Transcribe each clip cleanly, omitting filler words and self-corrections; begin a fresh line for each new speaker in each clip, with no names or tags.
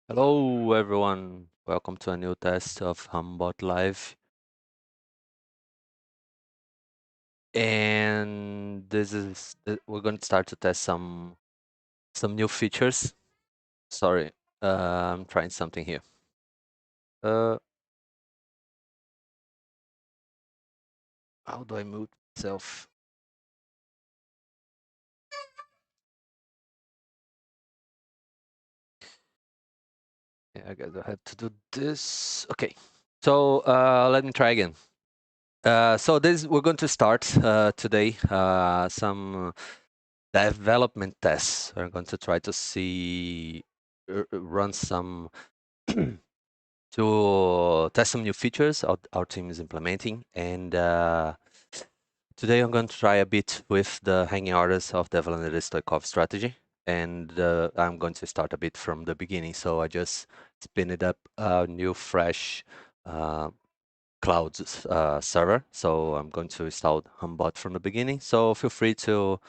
Hello everyone, welcome to a new test of Hummingbot Live. And we're going to start to test some new features. Sorry, I'm trying something here. Uh, how do I mute myself? Yeah, I guess I have to do this. Okay, so let me try again. So we're going to start today some development tests. We're going to try to see run some to test some new features our team is implementing. And today I'm going to try a bit with the hanging orders of the Avellaneda-Stoikov strategy. And I'm going to start a bit from the beginning. So I just spin it up a new fresh clouds server. So I'm going to install Hummingbot from the beginning. So feel free to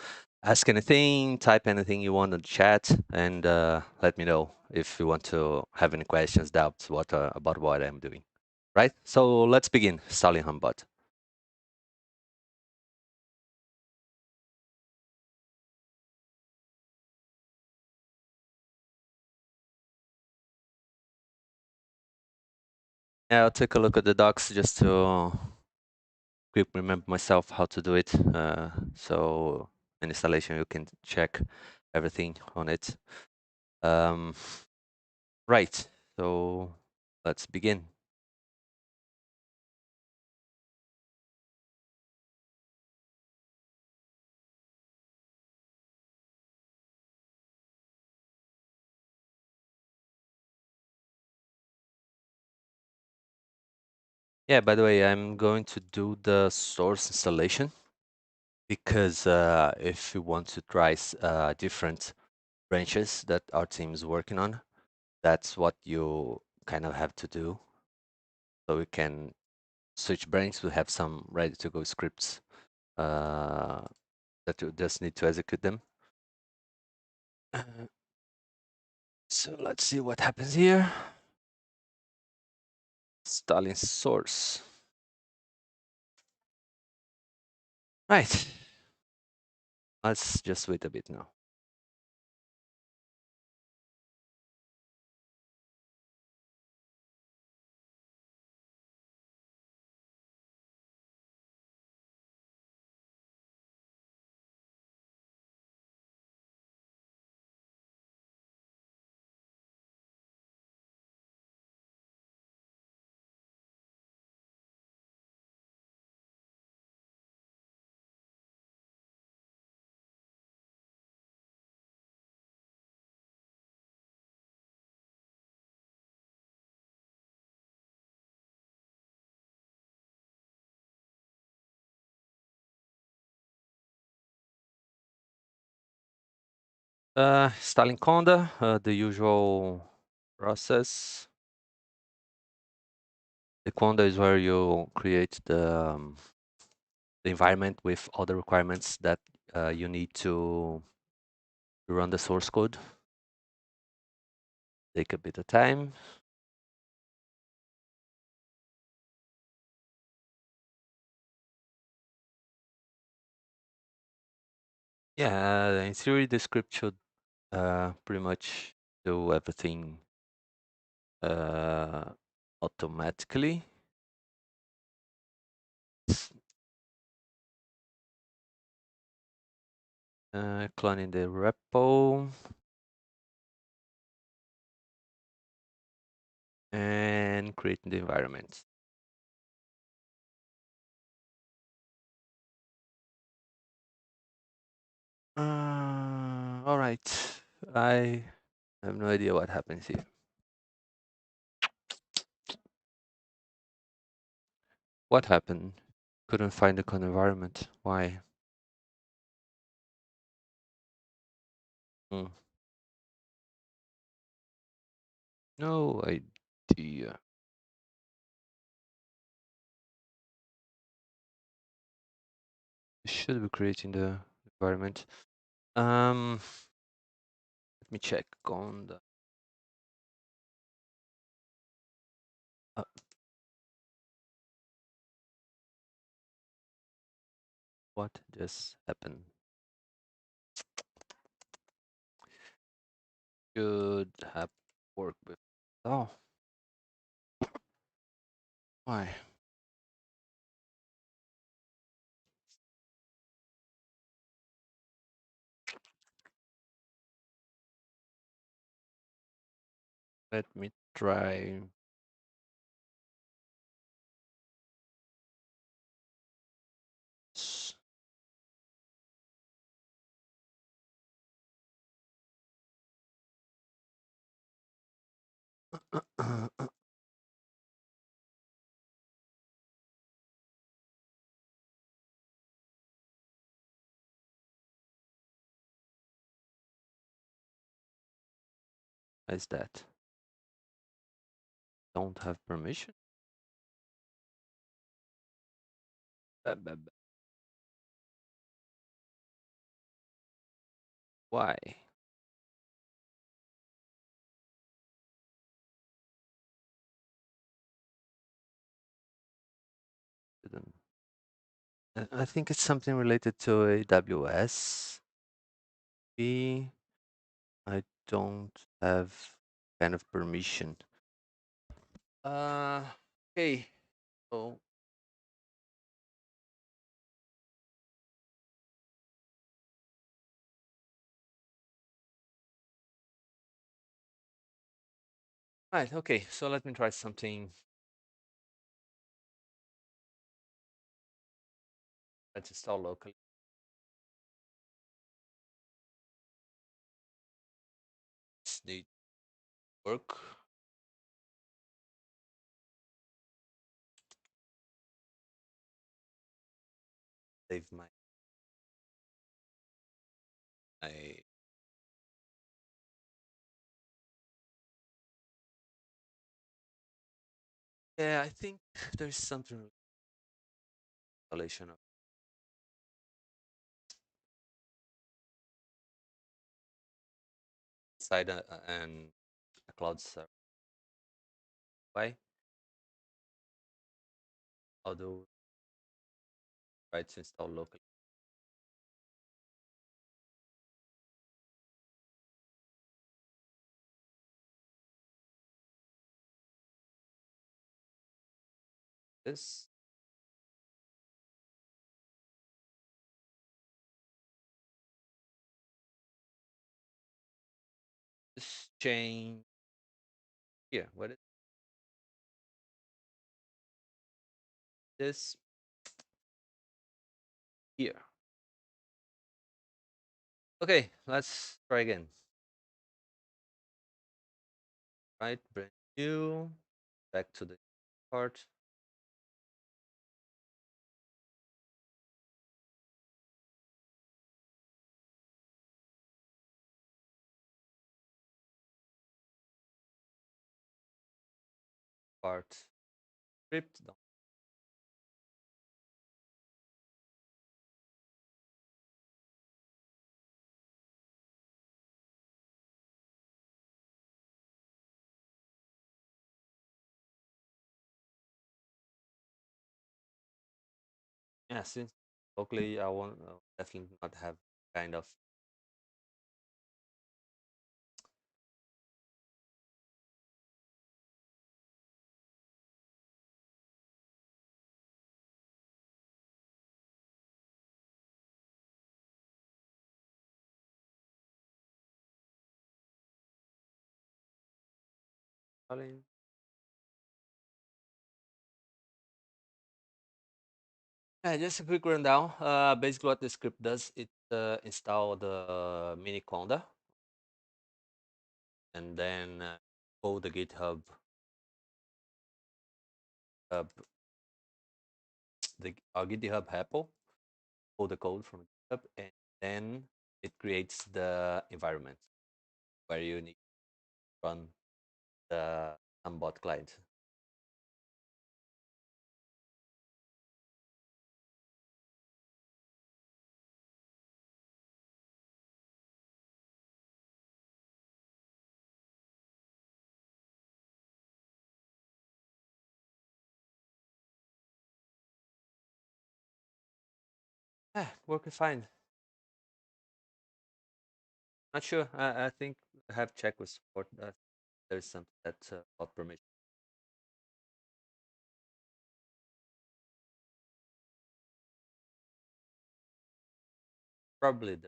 ask anything, type anything you want in the chat, and let me know if you want to have any questions, doubts about what I'm doing. Right? So let's begin installing Hummingbot. Yeah, I'll take a look at the docs just to quick remember myself how to do it. So in installation, you can check everything on it. Right. So let's begin. Yeah, by the way, I'm going to do the source installation because if you want to try different branches that our team is working on, that's what you kind of have to do. So we can switch branches. We have some ready to go scripts that you just need to execute them. So let's see what happens here. Installing source. Right. Let's just wait a bit now. Installing Conda, the usual process. The Conda is where you create the environment with all the requirements that you need to run the source code. Take a bit of time. Yeah, in theory, the script should pretty much do everything automatically. Cloning the repo. And creating the environment. All right. I have no idea what happens here. What happened? Couldn't find the code environment. Why? Hmm. No idea. Should be creating the environment. Let me check on the What just happened? Should have worked with. Oh, why? Let me try. Is that? Don't have permission? Why? Didn't. I think it's something related to AWS. I don't have kind of permission. Uh, okay. So right. Okay. So let me try something. Let's install locally. This need work. Save my. Yeah, I think there's something installation of side and a cloud server. Why? Although try to install locally. This this change here. What is this here? Okay, let's try again. Right, brand new. Back to the part. Part script. Yeah, since locally I want definitely not have kind of challenge. Yeah, just a quick rundown. Basically, what the script does, it install the mini conda and then code the GitHub, uh, the GitHub Apple, pull the code from GitHub, and then it creates the environment where you need to run the Hummingbot client. Yeah, working fine. Not sure. I think I have checked with support that there's something that's about permission. Probably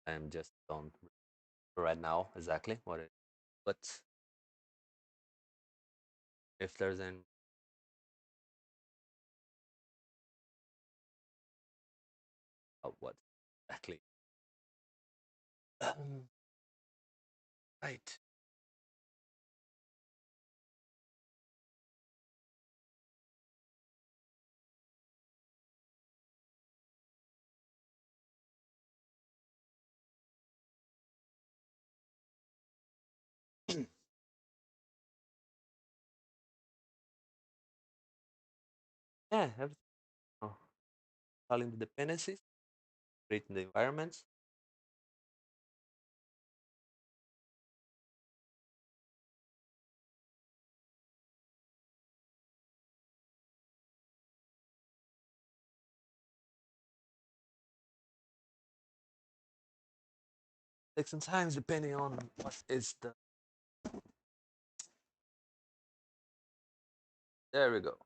I'm just don't remember right now exactly what it. But if there's any, what exactly? Um, right. Yeah, everything. Oh, installing the dependencies, creating the environments. Takes some time depending on what is the. There we go.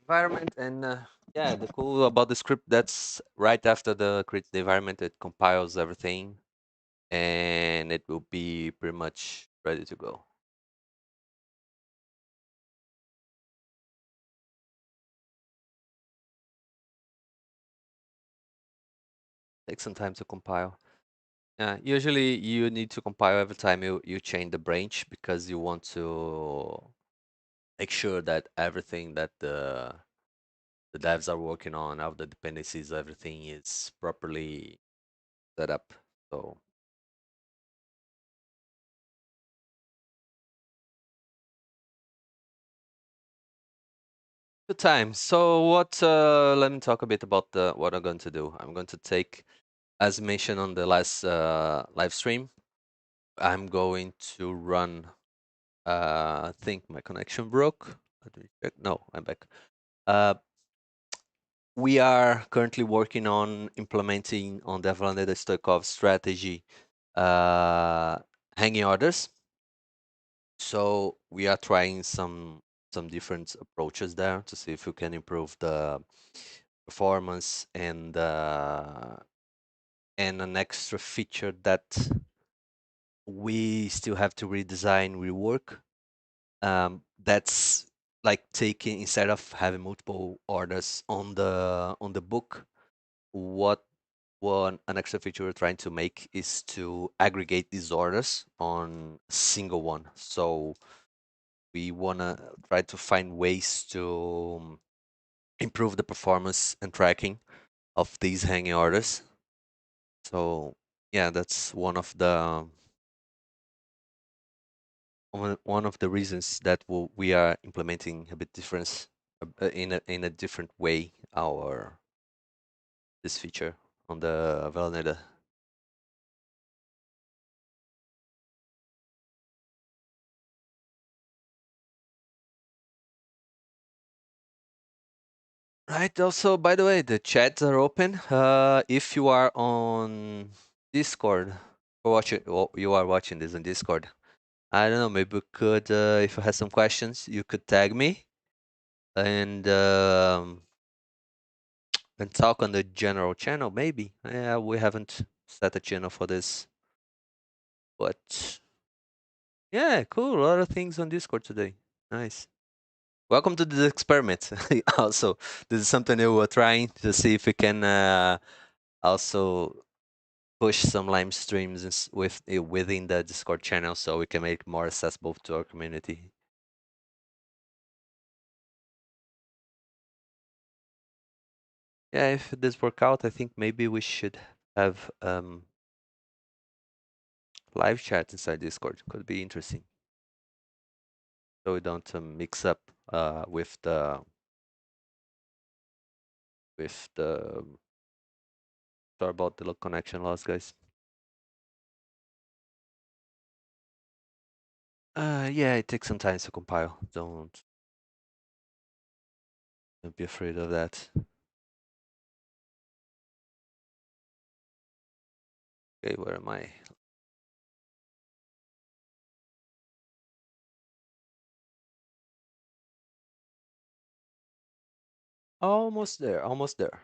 Environment and yeah, the cool about the script that's right after the create the environment, it compiles everything and it will be pretty much ready to go. Takes some time to compile. Usually you need to compile every time you change the branch because you want to make sure that everything that the devs are working on, all the dependencies, everything is properly set up. So good time. So what? Let me talk a bit about what I'm going to do. I'm going to take, as mentioned on the last live stream, I'm going to run. I think my connection broke. Let me check. No, I'm back. Uh, we are currently working on implementing on the Avellaneda-Stoikov strategy, uh, hanging orders. So we are trying some different approaches there to see if we can improve the performance and an extra feature that we still have to redesign, rework. That's like taking instead of having multiple orders on the book, what one an extra feature we're trying to make is to aggregate these orders on a single one. So we wanna try to find ways to improve the performance and tracking of these hanging orders. So yeah, that's one of the reasons that we are implementing a bit different in a different way our this feature on the Avellaneda. Right. Also, by the way, the chats are open. If you are on Discord, or you are watching this on Discord. I don't know. Maybe we could, if you have some questions, you could tag me and and talk on the general channel. Maybe. Yeah, we haven't set a channel for this, but yeah, cool. A lot of things on Discord today. Nice. Welcome to the experiment. Also, this is something that we're trying to see if we can also push some live streams within the Discord channel so we can make it more accessible to our community. Yeah, if this work out, I think maybe we should have live chat inside Discord. Could be interesting. So we don't mix up with the sorry about the connection loss, guys. Yeah, it takes some time to compile. Don't. Don't be afraid of that. Okay, where am I? Almost there, almost there.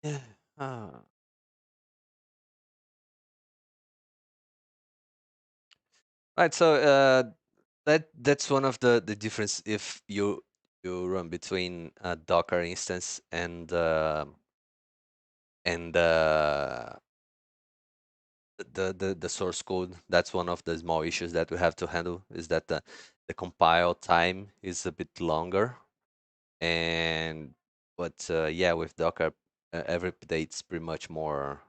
Yeah. Ah. Right. So that's one of the difference if you run between a Docker instance and the source code. That's one of the small issues that we have to handle is that the compile time is a bit longer. And but yeah, with Docker, every update's pretty much more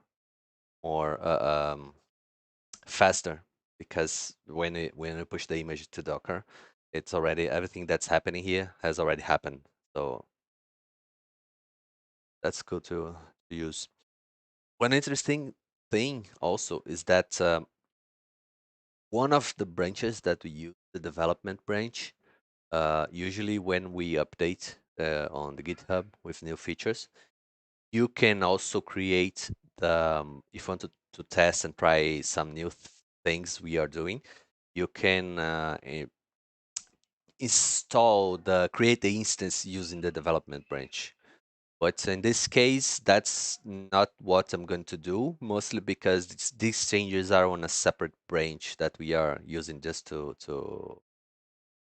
faster because when you push the image to Docker, it's already everything that's happening here has already happened. So that's cool to use. One interesting thing also is that one of the branches that we use, the development branch, usually when we update on the GitHub with new features, you can also create if you want to test and try some new things we are doing, you can create the instance using the development branch. But in this case, that's not what I'm going to do, mostly because these changes are on a separate branch that we are using just to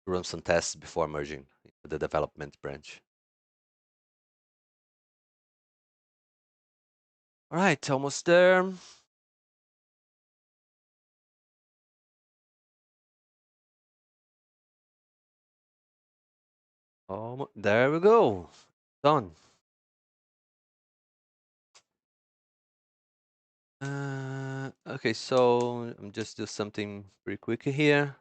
run some tests before merging into the development branch. All right, almost there. There we go. Done. Okay, so I'm just do something pretty quick here.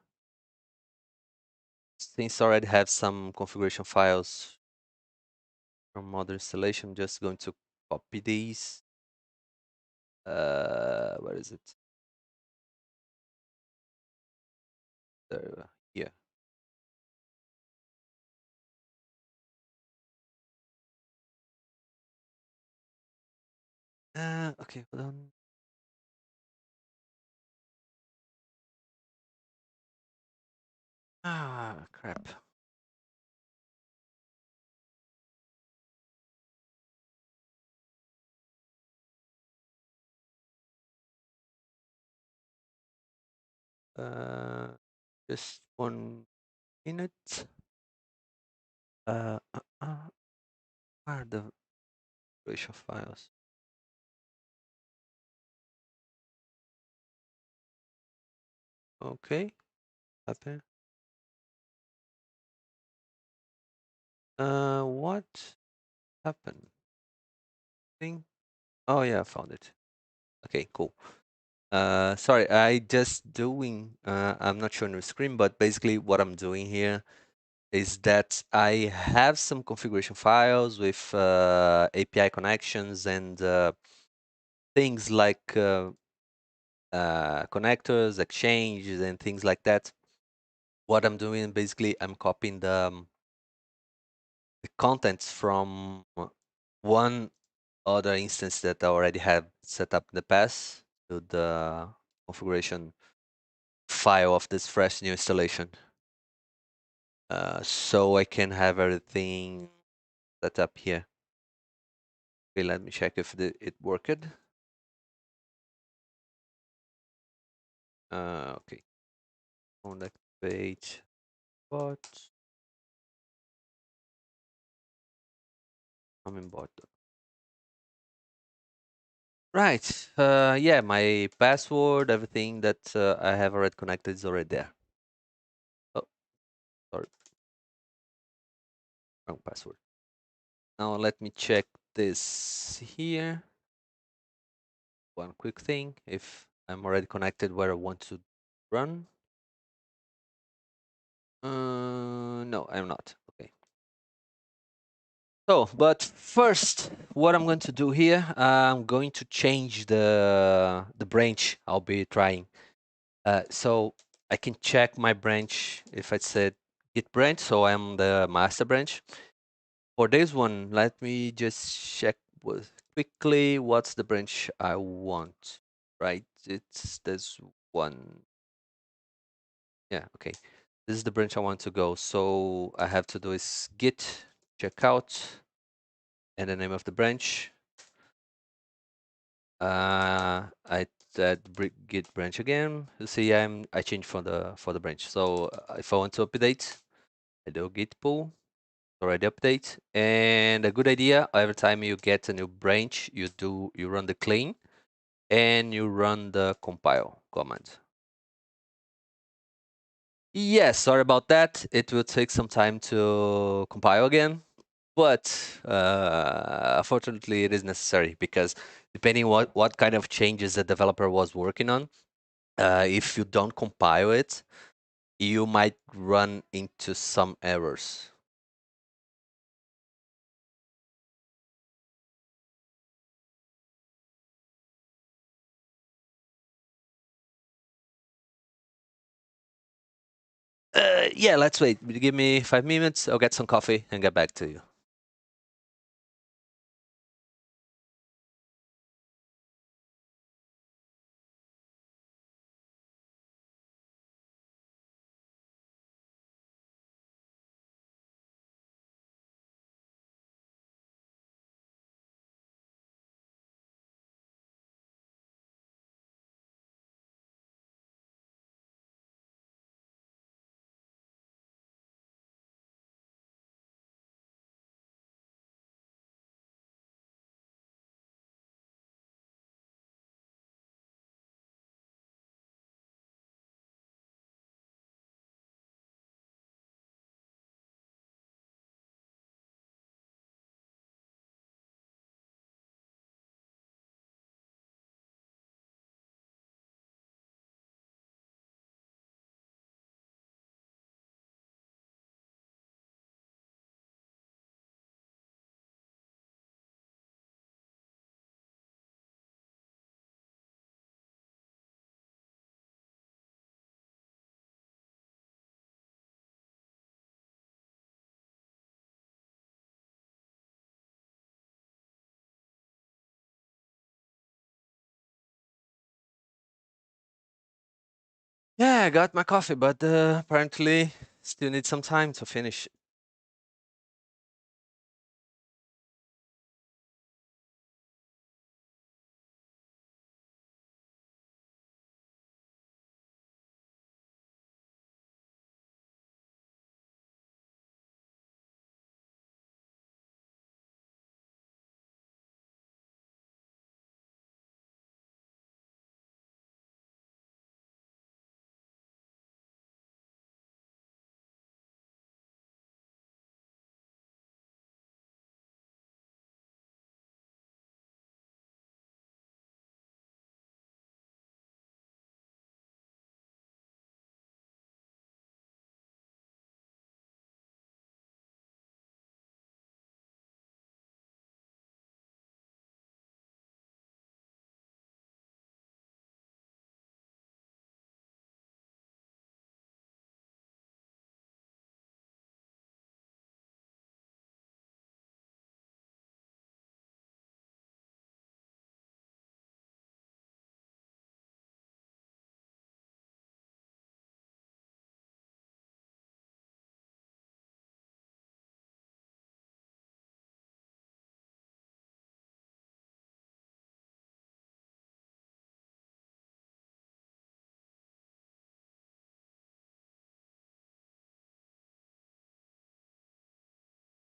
Since I already have some configuration files from other installation, I'm just going to copy these. Where is it? There, here. Okay, hold on. Ah, crap. Uh, just 1 minute. Uh, uh, uh, where are the configuration files? Okay, happen. What happened? Thing? Oh yeah, I found it. Okay, cool. Sorry, I just doing, I'm not showing the screen, but basically what I'm doing here is that I have some configuration files with API connections and things like connectors, exchanges, and things like that. What I'm doing, basically, I'm copying the contents from one other instance that I already have set up in the past to the configuration file of this fresh new installation. So I can have everything set up here. Okay, let me check if it worked. Okay. Contact page, bot, Hummingbot. Right. Yeah, my password, everything that I have already connected is already there. Oh, sorry, wrong password. Now let me check this here. one quick thing. If I'm already connected where I want to run. No, I'm not. Okay. So, but first, what I'm going to do here, I'm going to change the branch I'll be trying. So I can check my branch if I said git branch, so I'm the master branch. For this one, let me just check quickly what's the branch I want, right? It's this one. Yeah, okay. This is the branch I want to go. So I have to do is git checkout and the name of the branch. I said git branch again. You see, I changed for the branch. So if I want to update, I do git pull, already update. And a good idea, every time you get a new branch, you run the clean and you run the compile command. Yes, sorry about that. It will take some time to compile again, but unfortunately, it is necessary because depending what kind of changes the developer was working on, if you don't compile it, you might run into some errors. Yeah, let's wait. Give me 5 minutes. I'll get some coffee and get back to you. Yeah, I got my coffee, but apparently still need some time to finish.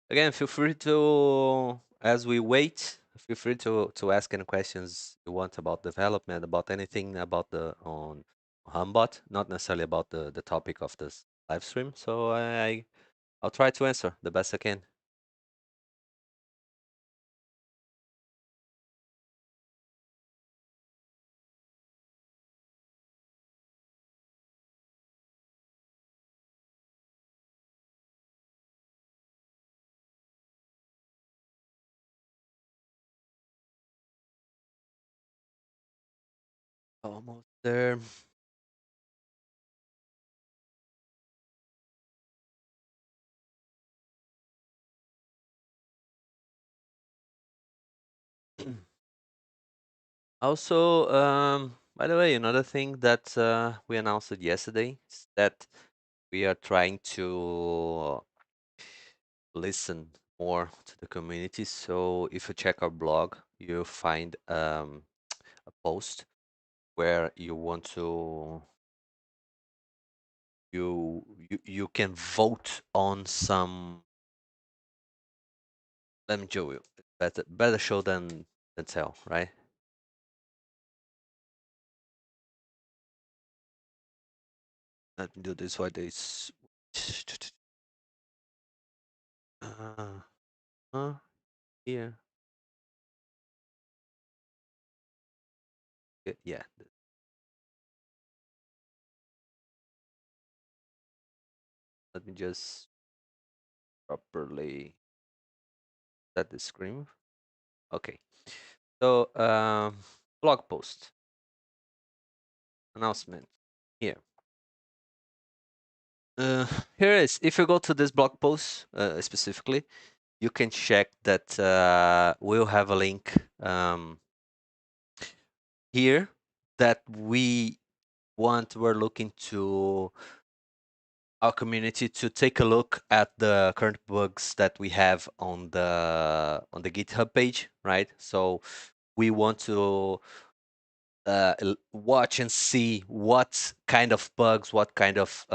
Again, feel free to, as we wait, feel free to ask any questions you want about development, about anything about the on Humbot, not necessarily about the topic of this live stream. So I'll try to answer the best I can. Almost there. Also, by the way, another thing that we announced it yesterday is that we are trying to listen more to the community. So if you check our blog, you'll find a post where you want to you can vote on some. Let me show you. Better show than tell, right? Let me do this while this. Uh, here. Yeah. Let me just properly set the screen. Okay. So blog post announcement here. Uh, Here it is. If you go to this blog post specifically, you can check that we'll have a link here that we're looking to our community to take a look at the current bugs that we have on the GitHub page, right? So we want to watch and see what kind of bugs, what kind of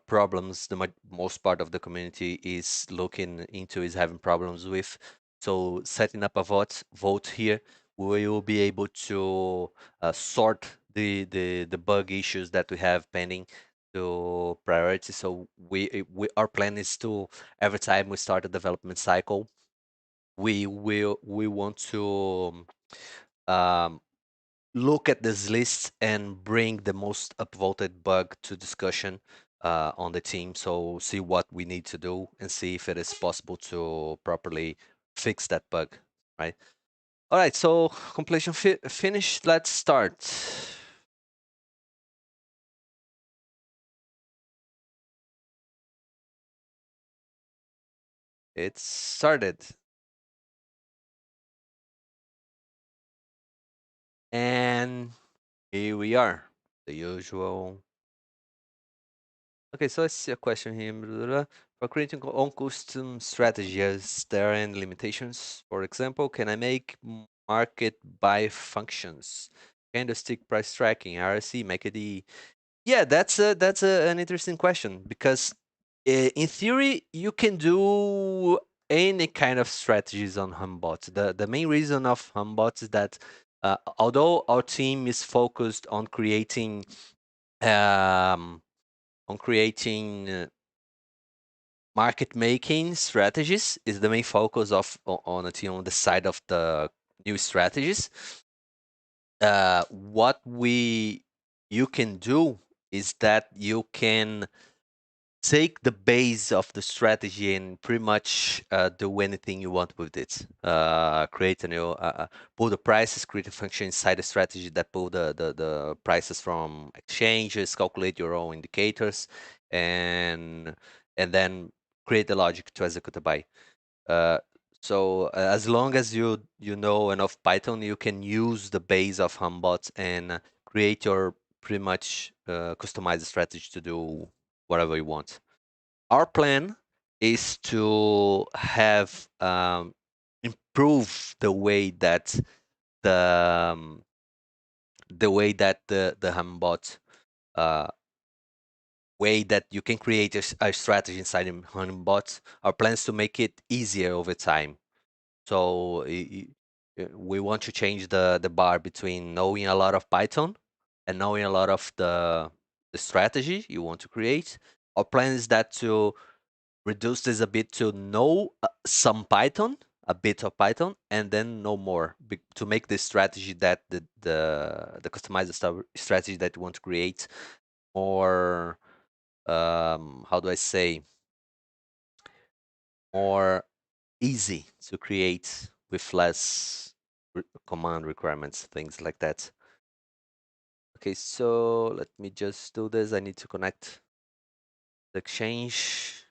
problems the most part of the community is looking into, is having problems with. So setting up a vote here, we will be able to sort the bug issues that we have pending to priority. So our plan is to, every time we start a development cycle, we want to um, look at this list and bring the most upvoted bug to discussion on the team. So see what we need to do and see if it is possible to properly fix that bug, right? All right, so completion finished. Let's start. It's started. And here we are, the usual. Okay, so I see a question here. Blah, blah, blah. For creating own custom strategies, there are any limitations? For example, can I make market buy functions, candlestick price tracking, RSC, make it e? Yeah, an interesting question because in theory you can do any kind of strategies on Humbot. The main reason of Humbot is that although our team is focused um, on creating market making strategies is the main focus of on a team on the side of the new strategies. What we you can do is that you can take the base of the strategy and pretty much do anything you want with it. Create a new, pull the prices, create a function inside the strategy that pull the prices from exchanges, calculate your own indicators, and and then create the logic to execute a buy. Uh, as long as you know enough Python, you can use the base of Humbot and create your pretty much customized strategy to do whatever you want. Our plan is to have improve the um, the way that the Humbot uh, way that you can create a strategy inside Humbot. Our plan is to make it easier over time. So we want to change the bar between knowing a lot of Python and knowing a lot of the strategy you want to create. Our plan is that to reduce this a bit to know some Python, a bit of Python, and then know more to make the strategy that the customized strategy that you want to create more, how do I say, more easy to create with less command requirements, things like that. Okay, so let me just do this. I need to connect the exchange.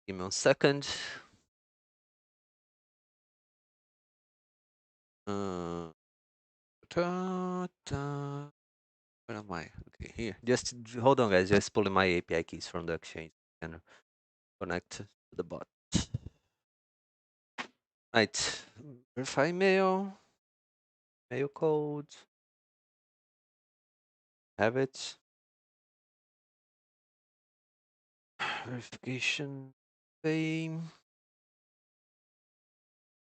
Give me 1 second. Uh, where am I? Okay, here. Just hold on, guys. Just pulling my API keys from the exchange and connect to the bot. Right. Verify mail code. Have it. Verification. Fame.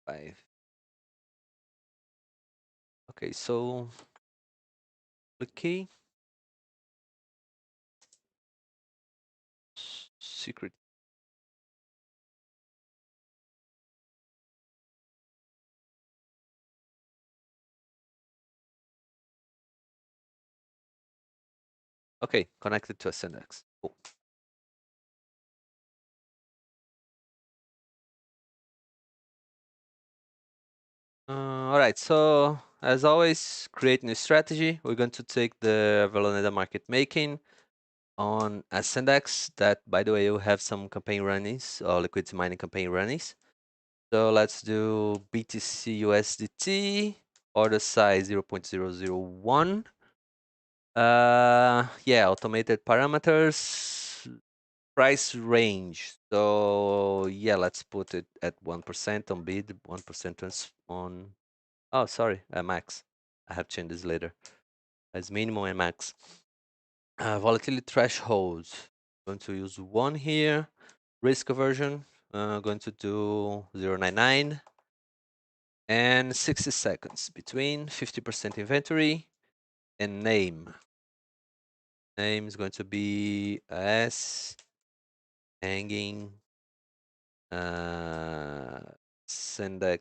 5. Okay, so the key. Secret. Okay, connected to AscendEx. Cool. All right, so as always, create new strategy. We're going to take the Avellaneda market making on AscendEx. That, by the way, will have some campaign runnings or liquidity mining campaign runnings. So let's do BTC USDT, order size 0.001. Yeah, automated parameters, price range. So yeah, let's put it at 1% on bid, 1% on. Oh, sorry, max. I have changed this later. As minimum and max. Volatility threshold. Going to use 1 here. Risk aversion. Going to do 0.99. And 60 seconds between 50% inventory and name. Name is going to be S Hanging AscendEx.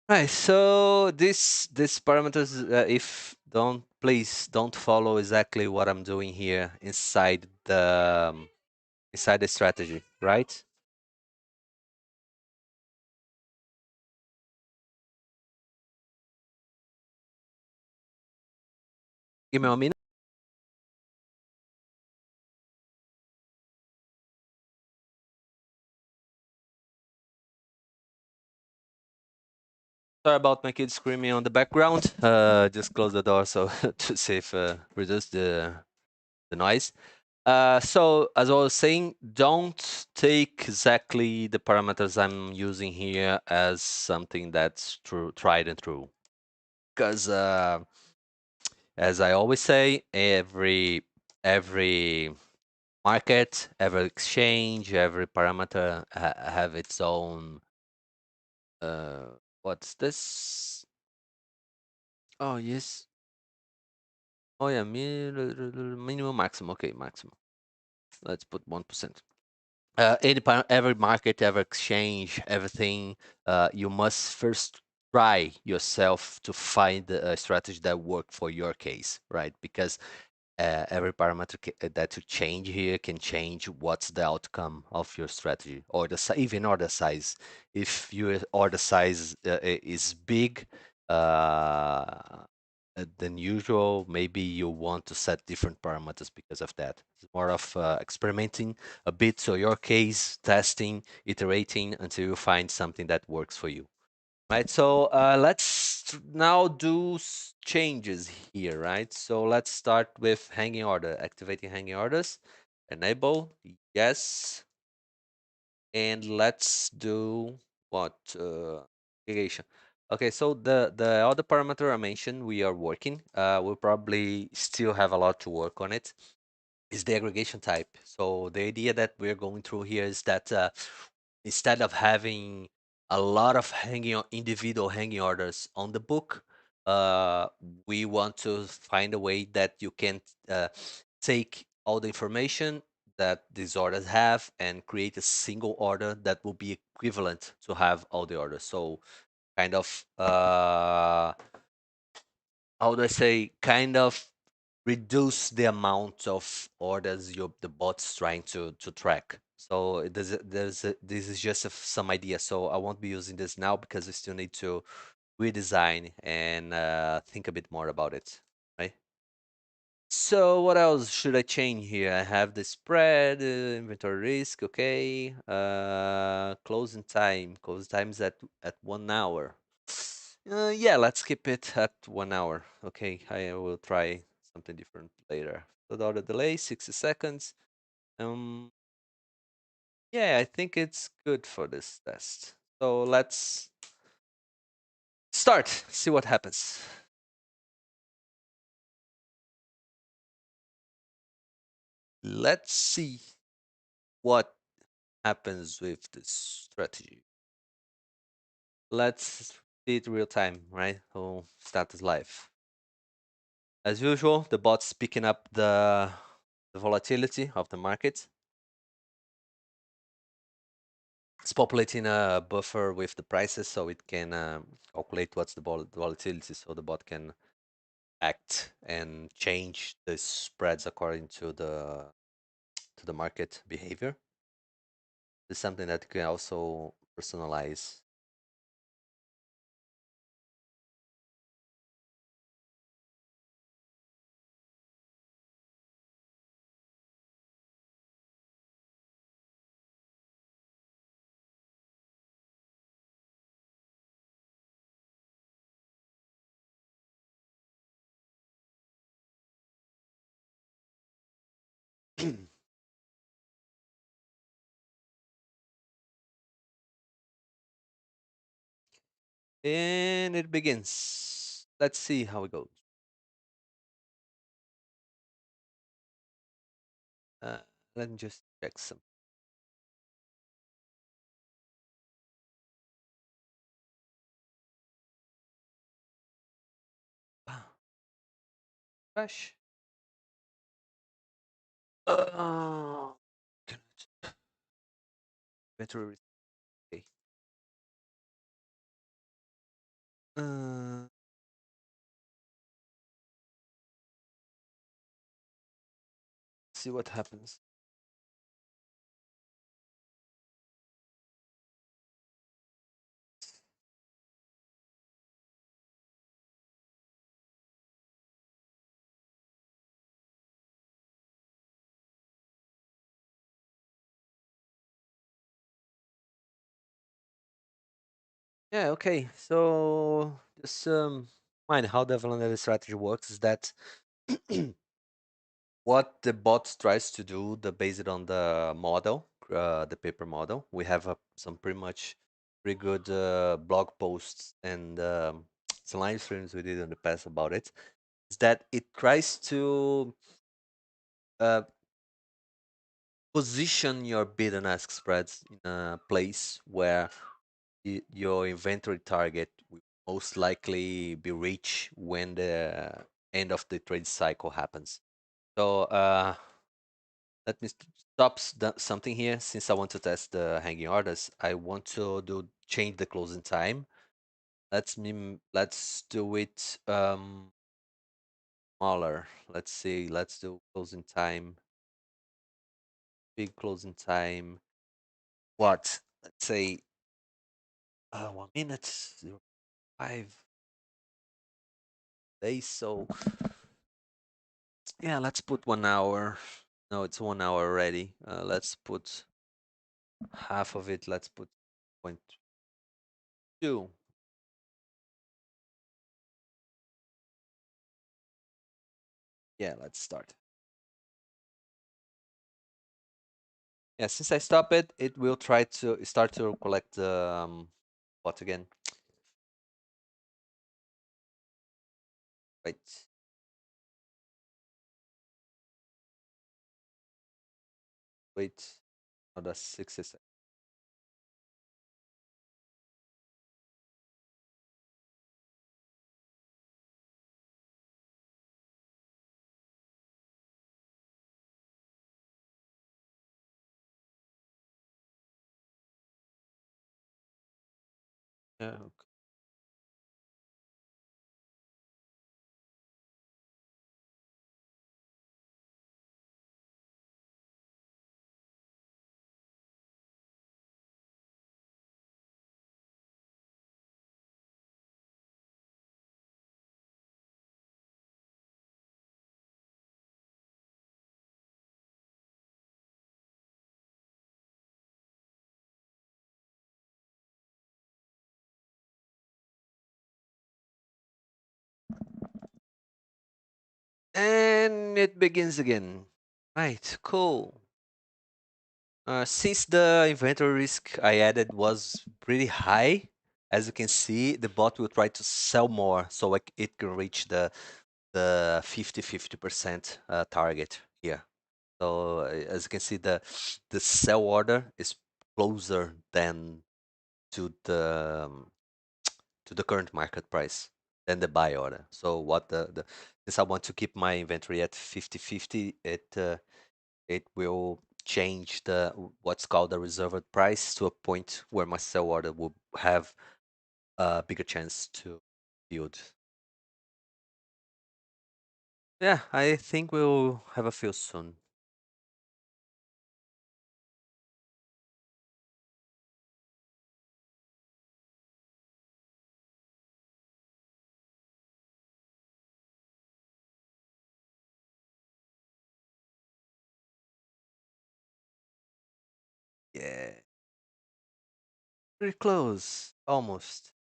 Right, so this parameters, if don't please don't follow exactly what I'm doing here inside the strategy, right? Give me 1 minute. Sorry about my kids screaming on the background. Just close the door so to save reduce the noise. So as I was saying, don't take exactly the parameters I'm using here as something that's true, tried and true, because as I always say, every market, every exchange, every parameter have its own. What's this? Oh yes. Oh yeah, minimum, maximum. Okay, maximum. Let's put 1%. Every market, every exchange, everything, you must first try yourself to find a strategy that work for your case, right? Because every parameter that you change here can change what's the outcome of your strategy or even order size. If your order size is big than usual, maybe you want to set different parameters because of that. It's more of experimenting a bit. So your case, testing, iterating until you find something that works for you. Right, so let's now do changes here, right? So let's start with hanging order, activating hanging orders, enable, yes, and let's do what? Aggregation. Okay, so the other parameter I mentioned, we are working. We'll probably still have a lot to work on it. Is the aggregation type. So the idea that we're going through here is that instead of having a lot of individual hanging orders on the book, uh, we want to find a way that you can take all the information that these orders have and create a single order that will be equivalent to have all the orders. So kind of, how do I say, kind of reduce the amount of orders the bot's trying to track, So this is just some idea. So I won't be using this now because we still need to redesign and think a bit more about it, right? So what else should I change here? I have the spread, inventory risk, okay. Closing time. Closing time is at 1 hour. Yeah, let's keep it at 1 hour. Okay, I will try something different later. Without a delay, 60 seconds. Um, yeah, I think it's good for this test. So let's start, see what happens. Let's see what happens with this strategy. Let's see it real time, right? So start is live. As usual, the bot's picking up the volatility of the market. It's populating a buffer with the prices so it can calculate what's the volatility so the bot can act and change the spreads according to the market behavior. This is something that you can also personalize. And it begins. Let's see how it goes. Uh, Let me just check some. Crash. Uh, Inventory. Okay. Uh, see what happens. Yeah, okay. So just mind how the Avellaneda strategy works is that what the bot tries to do, the based on the model, the paper model. We have some pretty much pretty good blog posts and some live streams we did in the past about it. Is that it tries to uh, position your bid and ask spreads in a place where your inventory target will most likely be reached when the end of the trade cycle happens. So let me stop something here. Since I want to test the hanging orders, I want to change the closing time. Let's do it smaller. Let's see. Let's do closing time. Big closing time. What? Let's say 1 minute, 5 days. So yeah, let's put 1 hour. No, it's 1 hour already. Let's put half of it. Let's put 0.2. Yeah, let's start. Yeah, since I stop it, it will try to start to collect the bot again. Wait. Wait. Oh, that's 60 seconds. Yeah, okay. it begins again. Right, cool. Since the inventory risk I added was pretty high, as you can see, the bot will try to sell more so it can reach the 50% target here. So as you can see, the sell order is closer than to the current market price than the buy order. So what the since I want to keep my inventory at 50/50, it will change the what's called the reserved price to a point where my sell order will have a bigger chance to build. Yeah, I think we'll have a few soon. Yeah, pretty close, almost.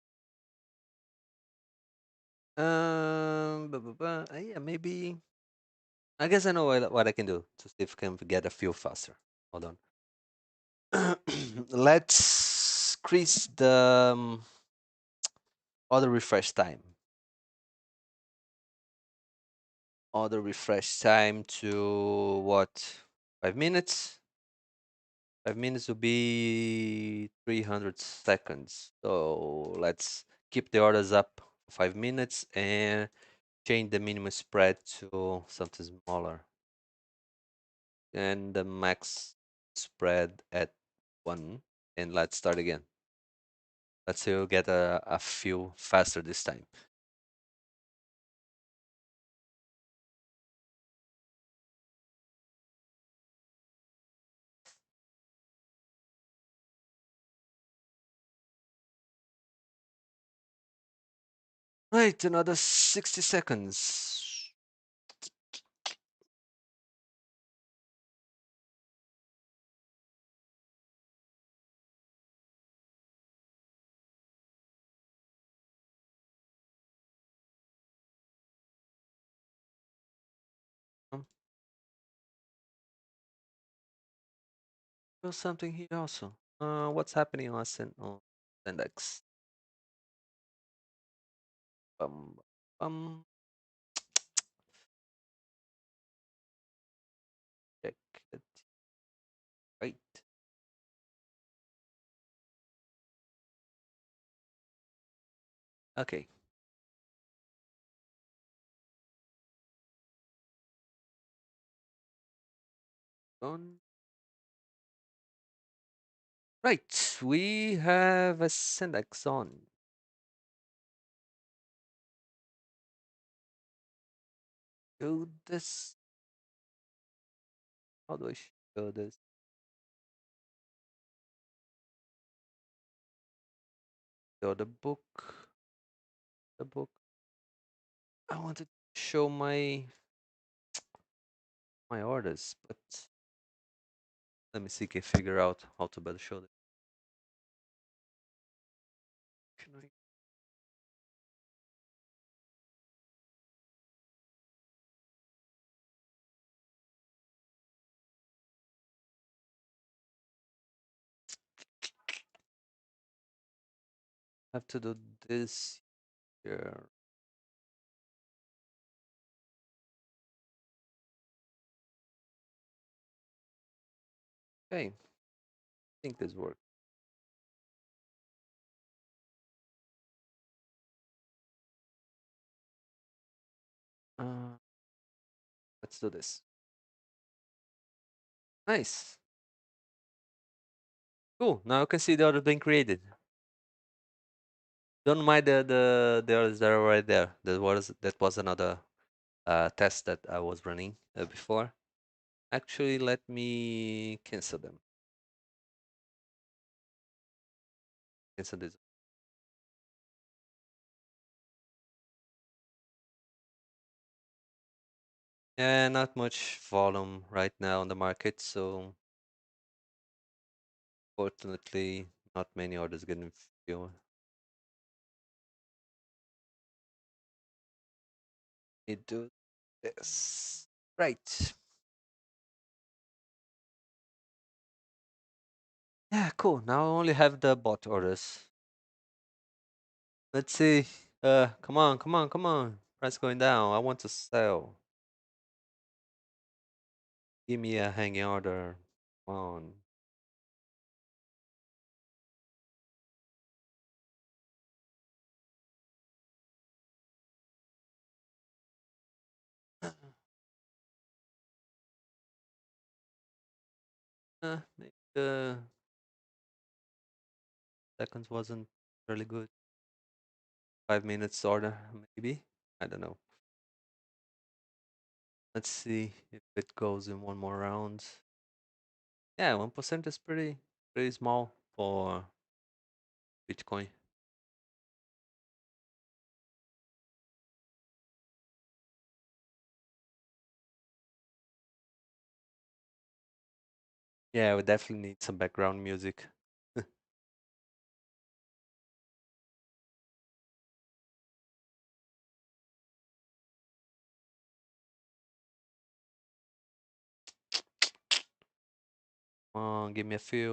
Yeah, maybe. I guess I know what I can do to see if I can get a few faster. Hold on. Let's increase the auto refresh time. Auto refresh time to what? 5 minutes? 5 minutes will be 300 seconds. So let's keep the orders up for 5 minutes and change the minimum spread to something smaller. And the max spread at 1. And let's start again. Let's see we'll get a few faster this time. Right, another 60 seconds. There's something here also. What's happening on AscendEx? Um, um, check it. Right. Okay. On. Right. We have AscendEx on. Do this. How do I show this? Show the book. The book. I want to show my orders, but let me see if I can figure out how to better show this. Can I have to do this here? Okay. I think this works. Uh, let's do this. Nice. Cool. Now you can see the order being created. Don't mind the orders that are right there. That was another test that I was running before. Actually, let me cancel them. Cancel this. And not much volume right now on the market, so fortunately, not many orders getting filled. It do this. Right. Yeah, cool. Now I only have the bot orders. Let's see. Come on, come on, come on. Price going down. I want to sell. Give me a hanging order. Come on. Maybe the seconds wasn't really good. 5 minutes order, maybe. I don't know. Let's see if it goes in one more round. Yeah, 1% is pretty small for Bitcoin. Yeah, we definitely need some background music. Come on, give me a few.